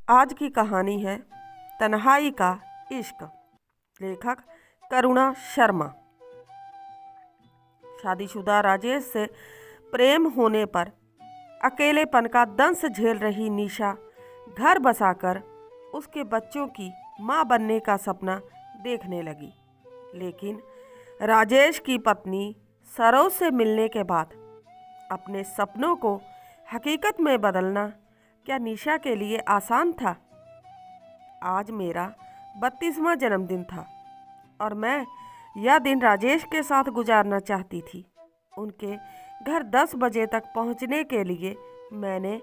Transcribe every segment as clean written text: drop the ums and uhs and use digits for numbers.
आज की कहानी है तन्हाई का इश्क। लेखक करुणा शर्मा। शादीशुदा राजेश से प्रेम होने पर अकेलेपन का दंश झेल रही निशा घर बसाकर उसके बच्चों की मां बनने का सपना देखने लगी। लेकिन राजेश की पत्नी सरोज से मिलने के बाद अपने सपनों को हकीकत में बदलना क्या निशा के लिए आसान था? आज मेरा 32वां जन्मदिन था और मैं यह दिन राजेश के साथ गुजारना चाहती थी। उनके घर 10 बजे तक पहुंचने के लिए मैंने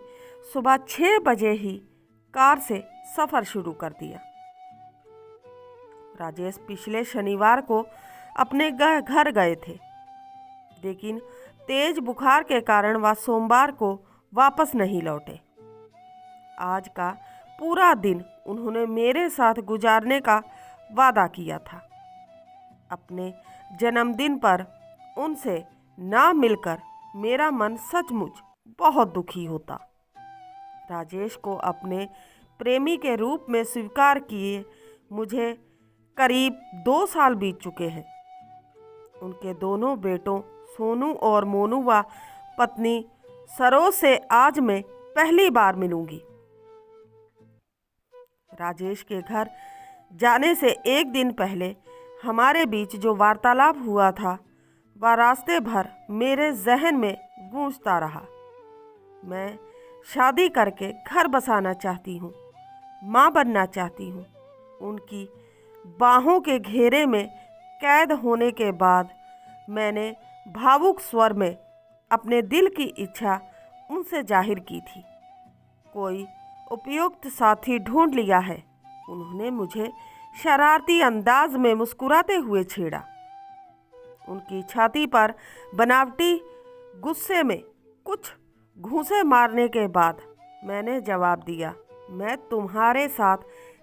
सुबह 6 बजे ही कार से सफ़र शुरू कर दिया। राजेश पिछले शनिवार को अपने घर गए थे, लेकिन तेज बुखार के कारण वह सोमवार को वापस नहीं लौटे। आज का पूरा दिन उन्होंने मेरे साथ गुजारने का वादा किया था। अपने जन्मदिन पर उनसे ना मिलकर मेरा मन सचमुच बहुत दुखी होता। राजेश को अपने प्रेमी के रूप में स्वीकार किए मुझे करीब 2 साल बीत चुके हैं। उनके दोनों बेटों सोनू और मोनू व पत्नी सरोज से आज मैं पहली बार मिलूंगी। राजेश के घर जाने से एक दिन पहले हमारे बीच जो वार्तालाप हुआ था वह रास्ते भर मेरे जहन में गूंजता रहा। मैं शादी करके घर बसाना चाहती हूँ, माँ बनना चाहती हूँ। उनकी बाहों के घेरे में कैद होने के बाद मैंने भावुक स्वर में अपने दिल की इच्छा उनसे जाहिर की थी। कोई उपयुक्त साथी ढूंढ लिया है, उन्होंने मुझे शरारती अंदाज में मुस्कुराते हुए छेड़ा। उनकी छाती पर बनावटी गुस्से में कुछ घूंसे मारने के बाद मैंने जवाब दिया, मैं तुम्हारे साथ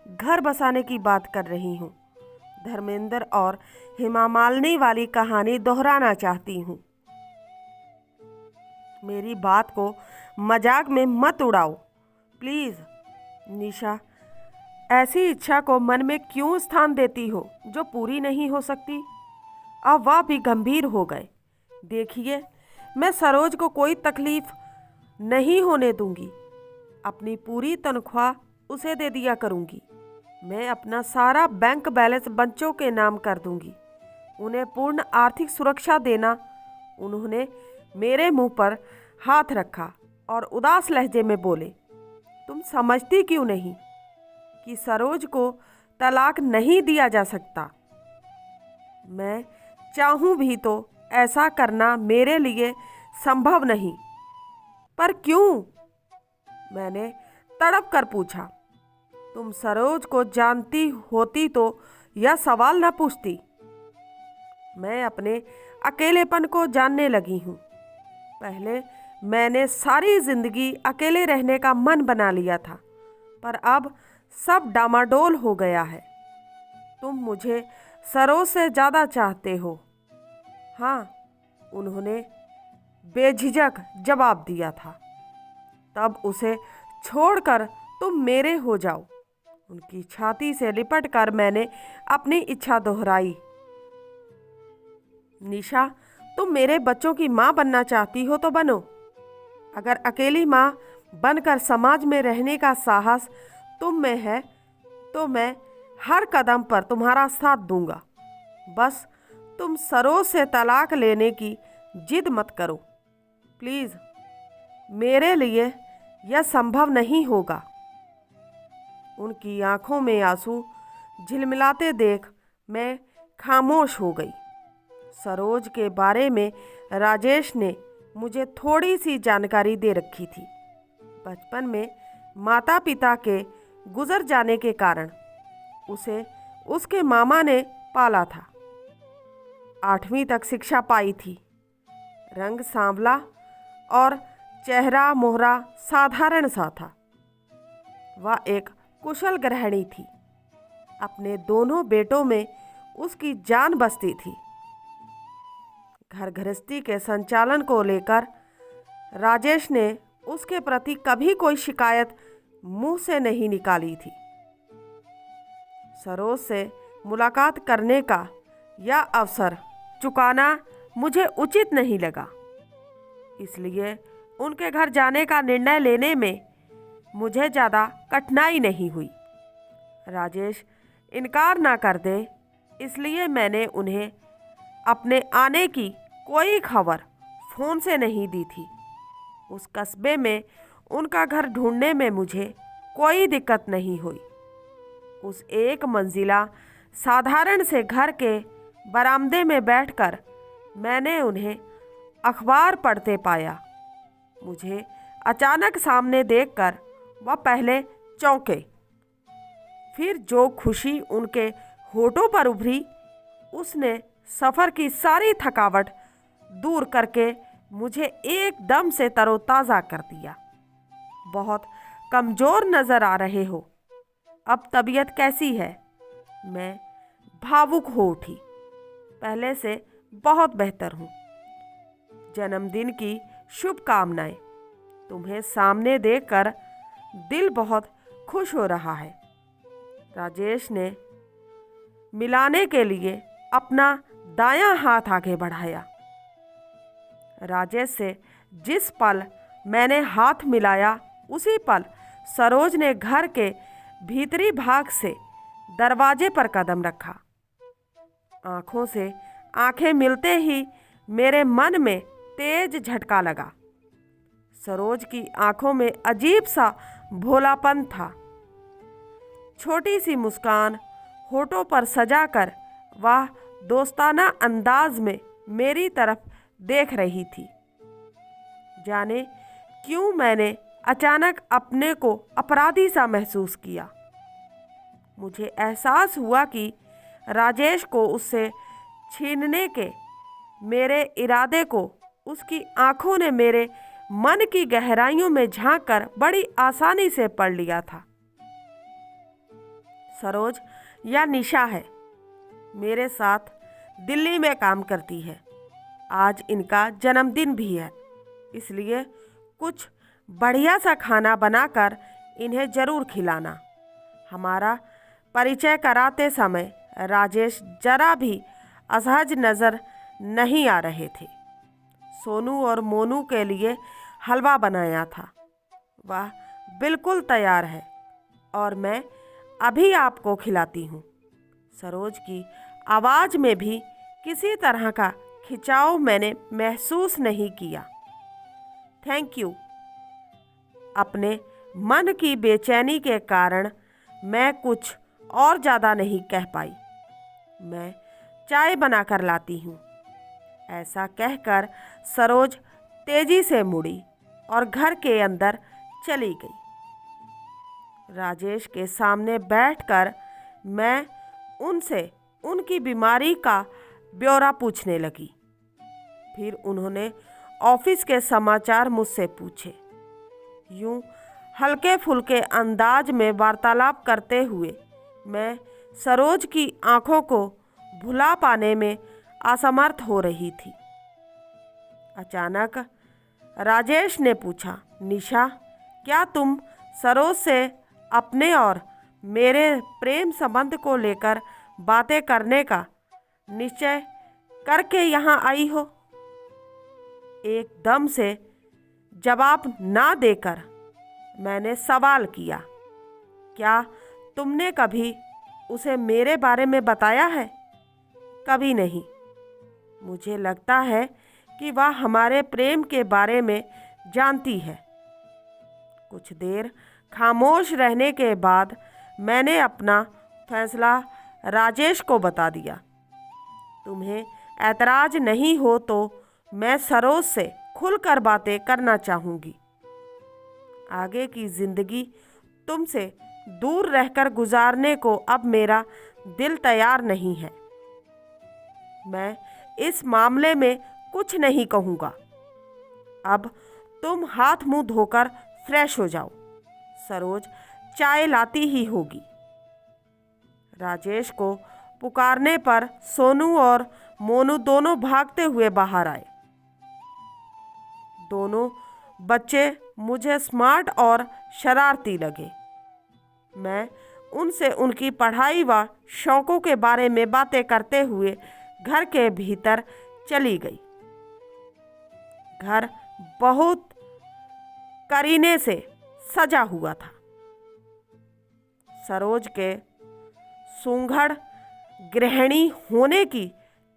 घर बसाने की बात कर रही हूँ। धर्मेंद्र और हेमा मालिनी वाली कहानी दोहराना चाहती हूँ। मेरी बात को मजाक में मत उड़ाओ प्लीज़। निशा, ऐसी इच्छा को मन में क्यों स्थान देती हो जो पूरी नहीं हो सकती? अब वह भी गंभीर हो गए। देखिए, मैं सरोज को कोई तकलीफ नहीं होने दूंगी। अपनी पूरी तनख्वाह उसे दे दिया करूंगी। मैं अपना सारा बैंक बैलेंस बच्चों के नाम कर दूंगी। उन्हें पूर्ण आर्थिक सुरक्षा देना। उन्होंने मेरे मुंह पर हाथ रखा और उदास लहजे में बोले, तुम समझती क्यों नहीं कि सरोज को तलाक नहीं दिया जा सकता? मैं चाहूँ भी तो ऐसा करना मेरे लिए संभव नहीं। पर क्यों? मैंने तड़प कर पूछा। तुम सरोज को जानती होती तो यह सवाल न पूछती। मैं अपने अकेलेपन को जानने लगी हूँ। पहले मैंने सारी जिंदगी अकेले रहने का मन बना लिया था, पर अब सब डामाडोल हो गया है। तुम मुझे सरोज से ज़्यादा चाहते हो। हाँ, उन्होंने बेझिझक जवाब दिया था। तब उसे छोड़कर तुम मेरे हो जाओ। उनकी छाती से लिपटकर मैंने अपनी इच्छा दोहराई। निशा, तुम मेरे बच्चों की माँ बनना चाहती हो तो बनो। अगर अकेली माँ बनकर समाज में रहने का साहस तुम में है तो मैं हर कदम पर तुम्हारा साथ दूंगा। बस तुम सरोज से तलाक लेने की जिद मत करो प्लीज़। मेरे लिए यह संभव नहीं होगा। उनकी आंखों में आंसू झिलमिलाते देख मैं खामोश हो गई। सरोज के बारे में राजेश ने मुझे थोड़ी सी जानकारी दे रखी थी। बचपन में माता पिता के गुजर जाने के कारण उसे उसके मामा ने पाला था। 8वीं तक शिक्षा पाई थी। रंग सांवला और चेहरा मोहरा साधारण सा था। वह एक कुशल गृहिणी थी। अपने दोनों बेटों में उसकी जान बसती थी। घर गृहस्थी के संचालन को लेकर राजेश ने उसके प्रति कभी कोई शिकायत मुंह से नहीं निकाली थी। सरोज से मुलाकात करने का यह अवसर चुकाना मुझे उचित नहीं लगा, इसलिए उनके घर जाने का निर्णय लेने में मुझे ज़्यादा कठिनाई नहीं हुई। राजेश इनकार ना कर दे, इसलिए मैंने उन्हें अपने आने की कोई खबर फ़ोन से नहीं दी थी। उस कस्बे में उनका घर ढूंढने में मुझे कोई दिक्कत नहीं हुई। उस एक मंजिला साधारण से घर के बरामदे में बैठकर मैंने उन्हें अखबार पढ़ते पाया। मुझे अचानक सामने देखकर वह पहले चौंके, फिर जो खुशी उनके होठों पर उभरी उसने सफ़र की सारी थकावट दूर करके मुझे एकदम से तरोताज़ा कर दिया। बहुत कमज़ोर नज़र आ रहे हो, अब तबीयत कैसी है? मैं भावुक हो उठी। पहले से बहुत बेहतर हूँ। जन्मदिन की शुभकामनाएं। तुम्हें सामने देखकर दिल बहुत खुश हो रहा है। राजेश ने मिलाने के लिए अपना दायां हाथ आगे बढ़ाया। राजेश से जिस पल मैंने हाथ मिलाया उसी पल सरोज ने घर के भीतरी भाग से दरवाजे पर कदम रखा। आंखों से आंखें मिलते ही मेरे मन में तेज झटका लगा। सरोज की आंखों में अजीब सा भोलापन था। छोटी सी मुस्कान होठों पर सजाकर वह दोस्ताना अंदाज में मेरी तरफ देख रही थी। जाने क्यों मैंने अचानक अपने को अपराधी सा महसूस किया। मुझे एहसास हुआ कि राजेश को उससे छीनने के मेरे इरादे को उसकी आंखों ने मेरे मन की गहराइयों में झांककर बड़ी आसानी से पढ़ लिया था। सरोज या निशा है, मेरे साथ दिल्ली में काम करती है। आज इनका जन्मदिन भी है, इसलिए कुछ बढ़िया सा खाना बनाकर इन्हें ज़रूर खिलाना। हमारा परिचय कराते समय राजेश जरा भी असहज नज़र नहीं आ रहे थे। सोनू और मोनू के लिए हलवा बनाया था, वह बिल्कुल तैयार है और मैं अभी आपको खिलाती हूँ। सरोज की आवाज़ में भी किसी तरह का खिंचाव मैंने महसूस नहीं किया। Thank you. अपने मन की बेचैनी के कारण मैं कुछ और ज़्यादा नहीं कह पाई। मैं चाय बनाकर लाती हूँ। ऐसा कहकर सरोज तेजी से मुड़ी और घर के अंदर चली गई। राजेश के सामने बैठकर मैं उनसे उनकी बीमारी का ब्यौरा पूछने लगी। फिर उन्होंने ऑफिस के समाचार मुझसे पूछे। यूं हल्के फुल्के अंदाज में वार्तालाप करते हुए मैं सरोज की आंखों को भुला पाने में असमर्थ हो रही थी। अचानक राजेश ने पूछा, निशा, क्या तुम सरोज से अपने और मेरे प्रेम संबंध को लेकर बातें करने का निश्चय करके यहाँ आई हो? एकदम से जवाब ना देकर मैंने सवाल किया, क्या तुमने कभी उसे मेरे बारे में बताया है? कभी नहीं। मुझे लगता है कि वह हमारे प्रेम के बारे में जानती है। कुछ देर खामोश रहने के बाद मैंने अपना फैसला राजेश को बता दिया। तुम्हें ऐतराज नहीं हो तो मैं सरोज से खुलकर बातें करना चाहूँगी। आगे की ज़िंदगी तुमसे दूर रहकर गुजारने को अब मेरा दिल तैयार नहीं है। मैं इस मामले में कुछ नहीं कहूँगा। अब तुम हाथ मुंह धोकर फ्रेश हो जाओ। सरोज चाय लाती ही होगी। राजेश को पुकारने पर सोनू और मोनू दोनों भागते हुए बाहर आए। दोनों बच्चे मुझे स्मार्ट और शरारती लगे। मैं उनसे उनकी पढ़ाई व शौकों के बारे में बातें करते हुए घर के भीतर चली गई। घर बहुत करीने से सजा हुआ था। सरोज के सुंघड़ गृहिणी होने की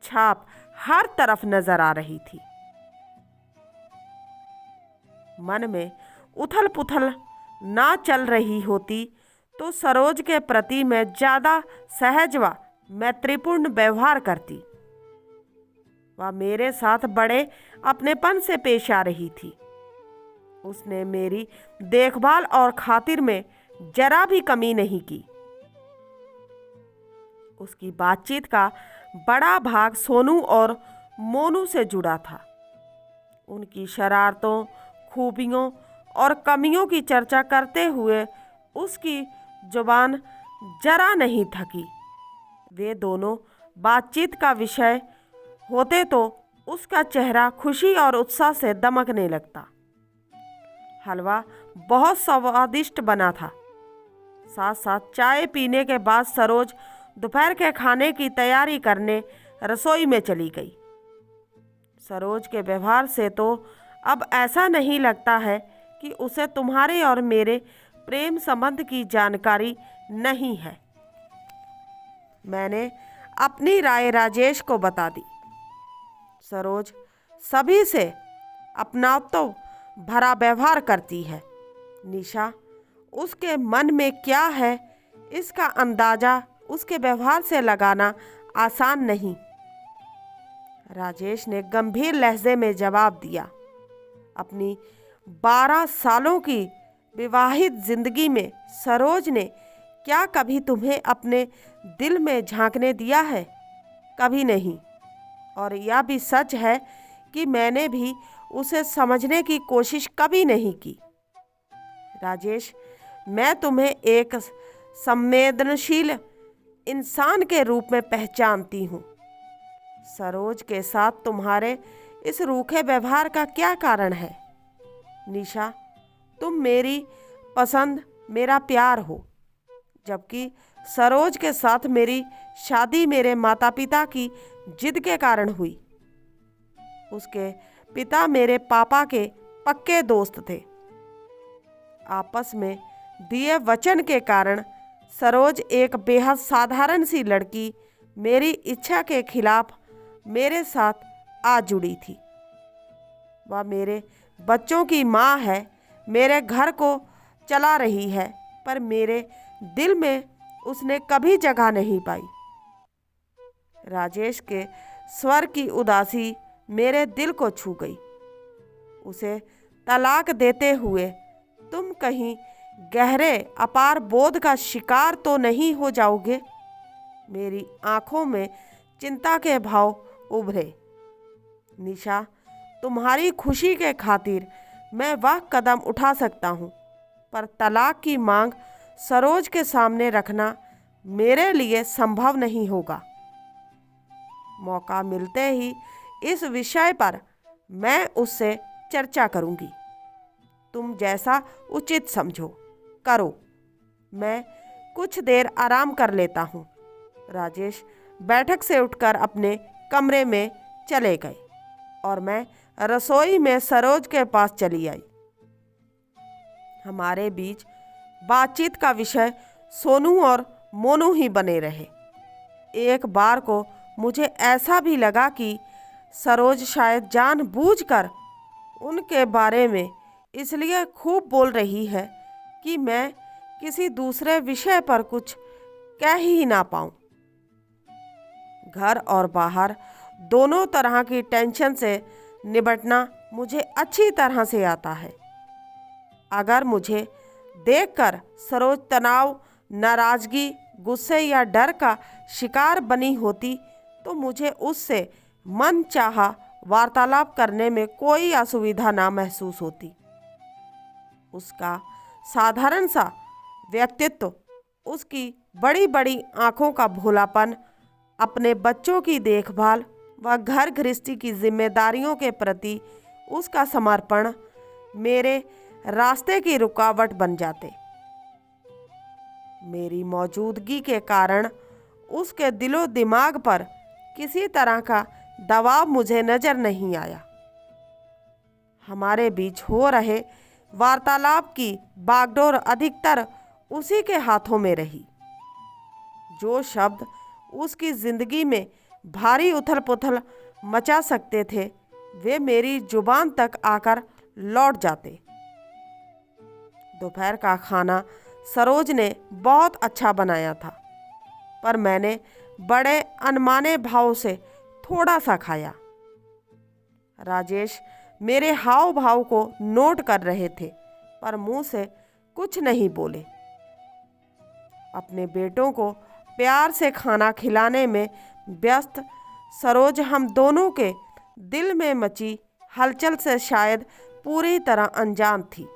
छाप हर तरफ नजर आ रही थी। मन में उथल पुथल ना चल रही होती तो सरोज के प्रति मैं ज्यादा सहज व मैत्रीपूर्ण व्यवहार करती। वह मेरे साथ बड़े अपनेपन से पेश आ रही थी। उसने मेरी देखभाल और खातिर में जरा भी कमी नहीं की। उसकी बातचीत का बड़ा भाग सोनू और मोनू से जुड़ा था। उनकी शरारतों, खूबियों और कमियों की चर्चा करते हुए उसकी जुबान जरा नहीं थकी। वे दोनों बातचीत का विषय होते तो उसका चेहरा खुशी और उत्साह से दमकने लगता। हलवा बहुत स्वादिष्ट बना था। साथ साथ चाय पीने के बाद सरोज दोपहर के खाने की तैयारी करने रसोई में चली गई। सरोज के व्यवहार से तो अब ऐसा नहीं लगता है कि उसे तुम्हारे और मेरे प्रेम संबंध की जानकारी नहीं है। मैंने अपनी राय राजेश को बता दी। सरोज सभी से अपनातो भरा व्यवहार करती है। निशा उसके मन में क्या है इसका अंदाजा उसके व्यवहार से लगाना आसान नहीं। राजेश ने गंभीर लहजे में जवाब दिया। अपनी 12 सालों की विवाहित जिंदगी में सरोज ने क्या कभी तुम्हें अपने दिल में झांकने दिया है? कभी नहीं। और यह भी सच है कि मैंने भी उसे समझने की कोशिश कभी नहीं की। राजेश, मैं तुम्हें एक संवेदनशील इंसान के रूप में पहचानती हूँ। सरोज के साथ तुम्हारे इस रूखे व्यवहार का क्या कारण है? निशा, तुम मेरी पसंद, मेरा प्यार हो, जबकि सरोज के साथ मेरी शादी मेरे माता पिता की जिद के कारण हुई। उसके पिता मेरे पापा के पक्के दोस्त थे। आपस में दिए वचन के कारण सरोज एक बेहद साधारण सी लड़की मेरी इच्छा के खिलाफ मेरे साथ आ जुड़ी थी। वह मेरे बच्चों की माँ है, मेरे घर को चला रही है, पर मेरे दिल में उसने कभी जगह नहीं पाई। राजेश के स्वर की उदासी मेरे दिल को छू गई। उसे तलाक देते हुए तुम कहीं गहरे अपार बोध का शिकार तो नहीं हो जाओगे? मेरी आंखों में चिंता के भाव उभरे। निशा, तुम्हारी खुशी के खातिर मैं वह कदम उठा सकता हूँ, पर तलाक की मांग सरोज के सामने रखना मेरे लिए संभव नहीं होगा। मौका मिलते ही इस विषय पर मैं उससे चर्चा करूँगी। तुम जैसा उचित समझो करो। मैं कुछ देर आराम कर लेता हूँ। राजेश बैठक से उठकर अपने कमरे में चले गए और मैं रसोई में सरोज के पास चली आई। हमारे बीच बातचीत का विषय सोनू और मोनू ही बने रहे। एक बार को मुझे ऐसा भी लगा कि सरोज शायद जानबूझकर उनके बारे में इसलिए खूब बोल रही है कि मैं किसी दूसरे विषय पर कुछ कह ही ना पाऊं। घर और बाहर दोनों तरह की टेंशन से निपटना मुझे अच्छी तरह से आता है। अगर मुझे देखकर सरोज तनाव, नाराजगी, गुस्से या डर का शिकार बनी होती तो मुझे उससे मन चाहा वार्तालाप करने में कोई असुविधा ना महसूस होती। उसका साधारण सा व्यक्तित्व, उसकी बड़ी बड़ी आँखों का भोलापन, अपने बच्चों की देखभाल व घर गृहस्थी की जिम्मेदारियों के प्रति उसका समर्पण मेरे रास्ते की रुकावट बन जाते। मेरी मौजूदगी के कारण उसके दिलो दिमाग पर किसी तरह का दबाव मुझे नजर नहीं आया। हमारे बीच हो रहे वार्तालाप की बागडोर अधिकतर उसी के हाथों में रही। जो शब्द उसकी जिंदगी में भारी उथल पुथल मचा सकते थे, वे मेरी जुबान तक आकर लौट जाते। दोपहर का खाना सरोज ने बहुत अच्छा बनाया था, पर मैंने बड़े अनमाने भाव से थोड़ा सा खाया। राजेश मेरे हाव भाव को नोट कर रहे थे, पर मुंह से कुछ नहीं बोले। अपने बेटों को प्यार से खाना खिलाने में व्यस्त सरोज हम दोनों के दिल में मची हलचल से शायद पूरी तरह अनजान थी।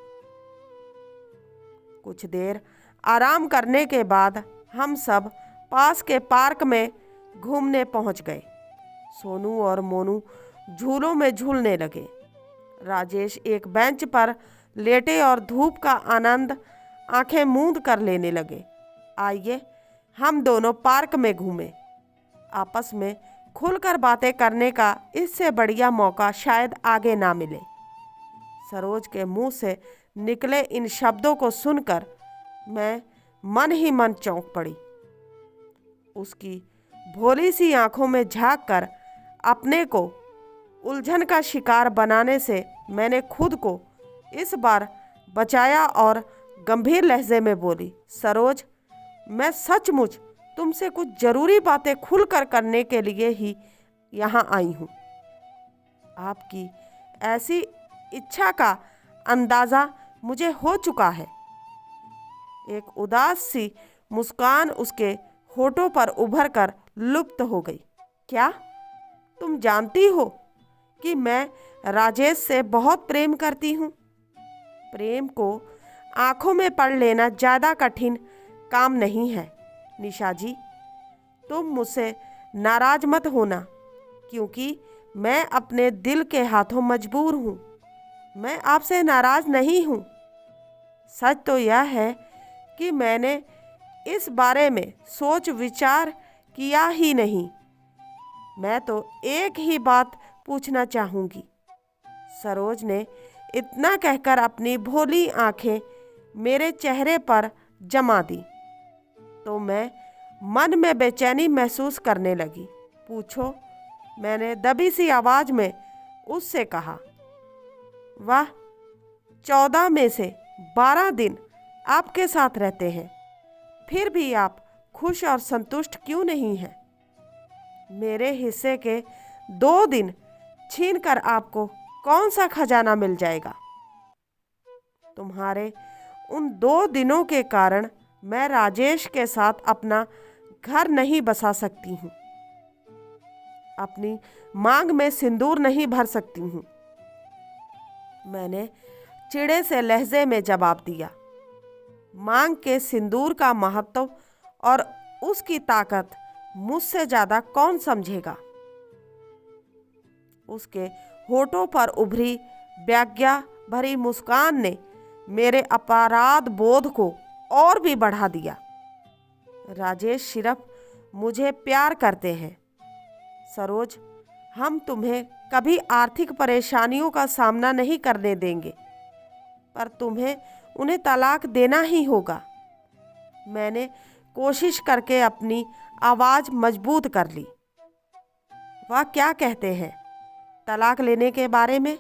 कुछ देर आराम करने के बाद हम सब पास के पार्क में घूमने पहुंच गए। सोनू और मोनू झूलों में झूलने लगे। राजेश एक बेंच पर लेटे और धूप का आनंद आंखें मूंद कर लेने लगे। आइए हम दोनों पार्क में घूमें। आपस में खुलकर बातें करने का इससे बढ़िया मौका शायद आगे ना मिले। सरोज के मुंह से निकले इन शब्दों को सुनकर मैं मन ही मन चौंक पड़ी। उसकी भोली सी आंखों में झांक कर अपने को उलझन का शिकार बनाने से मैंने खुद को इस बार बचाया और गंभीर लहजे में बोली, सरोज, मैं सचमुच तुमसे कुछ जरूरी बातें खुलकर करने के लिए ही यहाँ आई हूँ। आपकी ऐसी इच्छा का अंदाज़ा मुझे हो चुका है। एक उदास सी मुस्कान उसके होठों पर उभर कर लुप्त हो गई। क्या तुम जानती हो कि मैं राजेश से बहुत प्रेम करती हूँ? प्रेम को आंखों में पढ़ लेना ज़्यादा कठिन काम नहीं है। निशा जी, तुम मुझसे नाराज मत होना, क्योंकि मैं अपने दिल के हाथों मजबूर हूँ। मैं आपसे नाराज नहीं हूँ। सच तो यह है कि मैंने इस बारे में सोच विचार किया ही नहीं। मैं तो एक ही बात पूछना चाहूँगी। सरोज ने इतना कहकर अपनी भोली आंखें मेरे चेहरे पर जमा दी तो मैं मन में बेचैनी महसूस करने लगी। पूछो, मैंने दबी सी आवाज़ में उससे कहा। वाह, 14 में से 12 दिन आपके साथ रहते हैं, फिर भी आप खुश और संतुष्ट क्यों नहीं हैं? मेरे हिस्से के 2 दिन छीनकर आपको कौन सा खजाना मिल जाएगा? तुम्हारे उन 2 दिनों के कारण मैं राजेश के साथ अपना घर नहीं बसा सकती हूँ, अपनी मांग में सिंदूर नहीं भर सकती हूँ। मैंने चिढ़े से लहजे में जवाब दिया। मांग के सिंदूर का महत्व और उसकी ताकत मुझसे ज़्यादा कौन समझेगा? उसके होठों पर उभरी व्याज्ञा भरी मुस्कान ने मेरे अपराध बोध को और भी बढ़ा दिया। राजेश सिर्फ मुझे प्यार करते हैं। सरोज, हम तुम्हें कभी आर्थिक परेशानियों का सामना नहीं करने देंगे, पर तुम्हें उन्हें तलाक देना ही होगा। मैंने कोशिश करके अपनी आवाज़ मजबूत कर ली। वह क्या कहते हैं तलाक लेने के बारे में?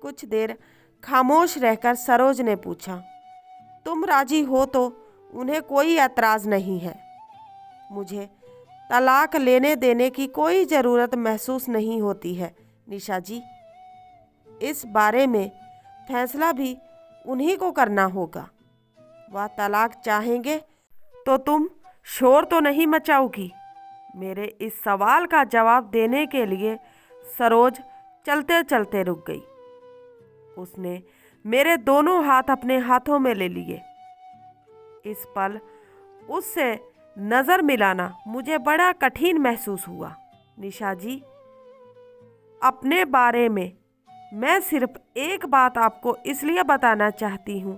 कुछ देर खामोश रहकर सरोज ने पूछा, तुम राजी हो तो उन्हें कोई एतराज़ नहीं है। मुझे तलाक लेने देने की कोई ज़रूरत महसूस नहीं होती है निशा जी। इस बारे में फैसला भी उन्हीं को करना होगा। वह तलाक चाहेंगे तो तुम शोर तो नहीं मचाओगी? मेरे इस सवाल का जवाब देने के लिए सरोज चलते चलते रुक गई। उसने मेरे दोनों हाथ अपने हाथों में ले लिए। इस पल उससे नज़र मिलाना मुझे बड़ा कठिन महसूस हुआ। निशा जी, अपने बारे में मैं सिर्फ एक बात आपको इसलिए बताना चाहती हूँ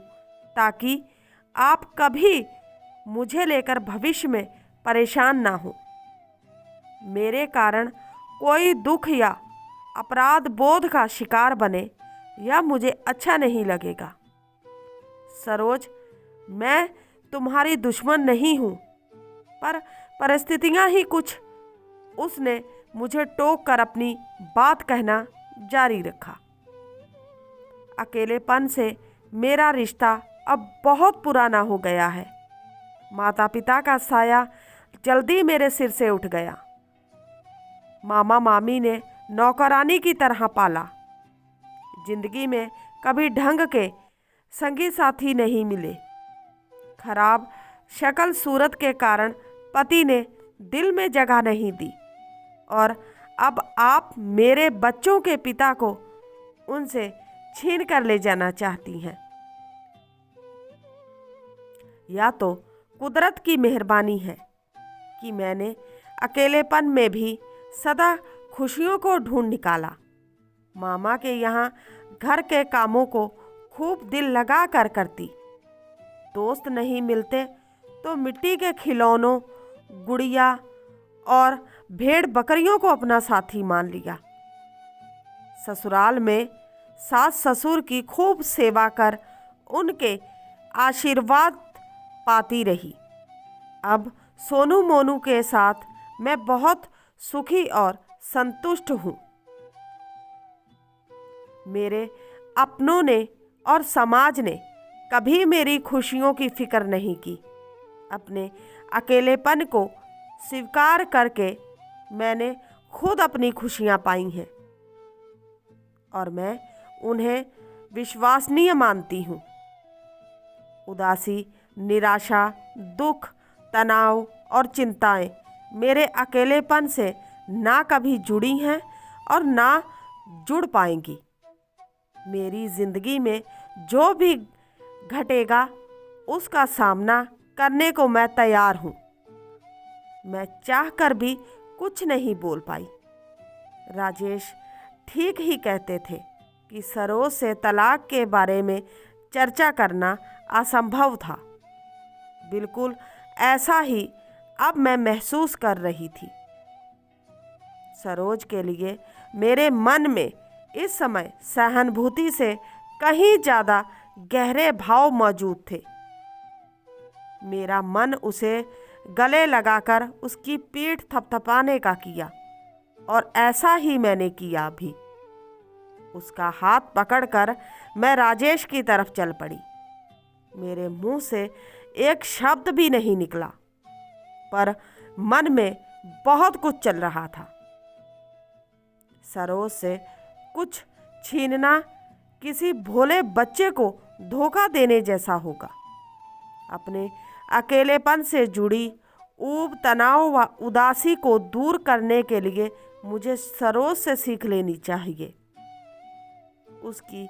ताकि आप कभी मुझे लेकर भविष्य में परेशान ना हो। मेरे कारण कोई दुख या अपराध बोध का शिकार बने यह मुझे अच्छा नहीं लगेगा। सरोज, मैं तुम्हारी दुश्मन नहीं हूँ, पर परिस्थितियाँ ही कुछ। उसने मुझे टोक कर अपनी बात कहना जारी रखा। अकेलेपन से मेरा रिश्ता अब बहुत पुराना हो गया है। माता पिता का साया जल्दी मेरे सिर से उठ गया। मामा मामी ने नौकरानी की तरह पाला। जिंदगी में कभी ढंग के संगी साथी नहीं मिले। खराब शक्ल सूरत के कारण पति ने दिल में जगह नहीं दी और अब आप मेरे बच्चों के पिता को उनसे छीन कर ले जाना चाहती हैं। या तो कुदरत की मेहरबानी है कि मैंने अकेलेपन में भी सदा खुशियों को ढूंढ निकाला। मामा के यहाँ घर के कामों को खूब दिल लगा कर करती। दोस्त नहीं मिलते तो मिट्टी के खिलौनों, गुड़िया और भेड़ बकरियों को अपना साथी मान लिया। ससुराल में सास ससुर की खूब सेवा कर उनके आशीर्वाद पाती रही। अब सोनू मोनू के साथ मैं बहुत सुखी और संतुष्ट हूँ। मेरे अपनों ने और समाज ने कभी मेरी खुशियों की फिक्र नहीं की। अपने अकेलेपन को स्वीकार करके मैंने खुद अपनी खुशियाँ पाई हैं और मैं उन्हें विश्वसनीय मानती हूँ। उदासी, निराशा, दुख, तनाव और चिंताएं मेरे अकेलेपन से ना कभी जुड़ी हैं और ना जुड़ पाएंगी। मेरी जिंदगी में जो भी घटेगा उसका सामना करने को मैं तैयार हूँ। मैं चाहकर भी कुछ नहीं बोल पाई। राजेश ठीक ही कहते थे कि सरोज से तलाक के बारे में चर्चा करना असंभव था। बिल्कुल ऐसा ही अब मैं महसूस कर रही थी। सरोज के लिए मेरे मन में इस समय सहानुभूति से कहीं ज़्यादा गहरे भाव मौजूद थे। मेरा मन उसे गले लगाकर उसकी पीठ थपथपाने का किया और ऐसा ही मैंने किया भी। उसका हाथ पकड़कर मैं राजेश की तरफ चल पड़ी। मेरे मुंह से एक शब्द भी नहीं निकला, पर मन में बहुत कुछ चल रहा था। सरोज से कुछ छीनना किसी भोले बच्चे को धोखा देने जैसा होगा। अपने अकेलेपन से जुड़ी ऊब, तनाव व उदासी को दूर करने के लिए मुझे सरोज से सीख लेनी चाहिए। उसकी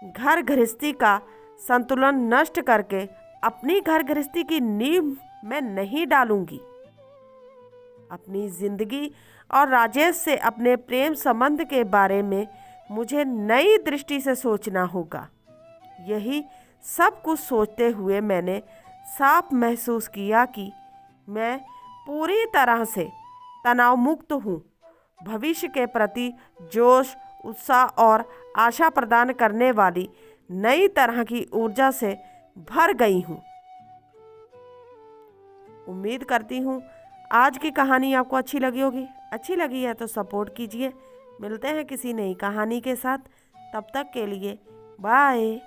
घर गृहस्थी का संतुलन नष्ट करके अपनी घर गृहस्थी की नींव मैं नहीं डालूंगी। अपनी जिंदगी और राजेश से अपने प्रेम संबंध के बारे में मुझे नई दृष्टि से सोचना होगा। यही सब कुछ सोचते हुए मैंने साफ महसूस किया कि मैं पूरी तरह से तनाव मुक्त हूँ। भविष्य के प्रति जोश, उत्साह और आशा प्रदान करने वाली नई तरह की ऊर्जा से भर गई हूँ। उम्मीद करती हूँ आज की कहानी आपको अच्छी लगी होगी। अच्छी लगी है तो सपोर्ट कीजिए। मिलते हैं किसी नई कहानी के साथ। तब तक के लिए बाय।